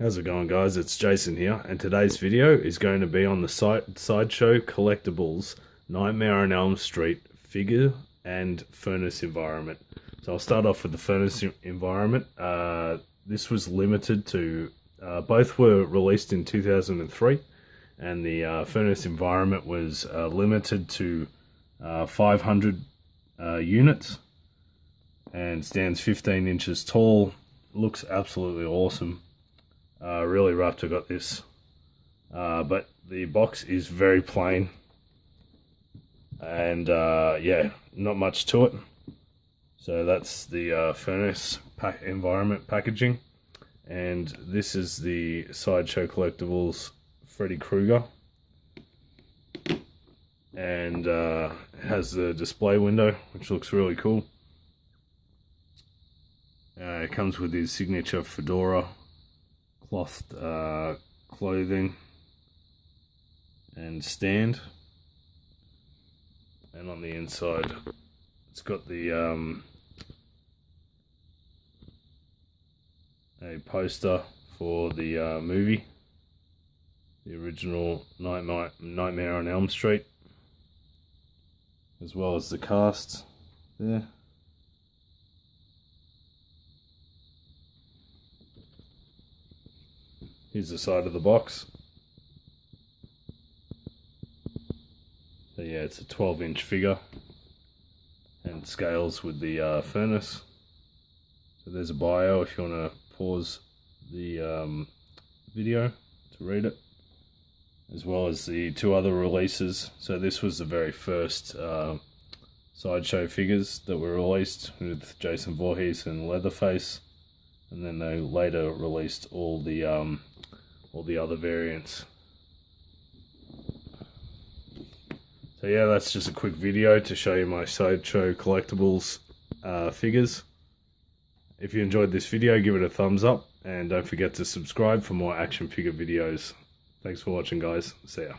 How's it going, guys? It's Jason here, and today's video is going to be on the Sideshow Collectibles Nightmare on Elm Street figure and furnace environment. So I'll start off with the furnace environment. This was limited to, both were released in 2003, and the furnace environment was limited to 500 units and stands 15 inches tall. Looks absolutely awesome. Really rough to got this, but the box is very plain, and yeah, not much to it. So that's the furnace environment packaging, and this is the Sideshow Collectibles Freddy Krueger, and it has the display window, which looks really cool. It comes with his signature fedora, cloth clothing and stand, and on the inside it's got the a poster for the movie, the original Nightmare on Elm Street, as well as the cast there. Here's the side of the box. So yeah, it's a 12-inch figure and scales with the furnace. So there's a bio if you want to pause the video to read it, as well as the two other releases. So this was the very first Sideshow figures that were released with Jason Voorhees and Leatherface, and then they later released all the other variants. So yeah, that's just a quick video to show you my Sideshow Collectibles figures. If you enjoyed this video, give it a thumbs up, and don't forget to subscribe for more action figure videos. Thanks for watching, guys. See ya.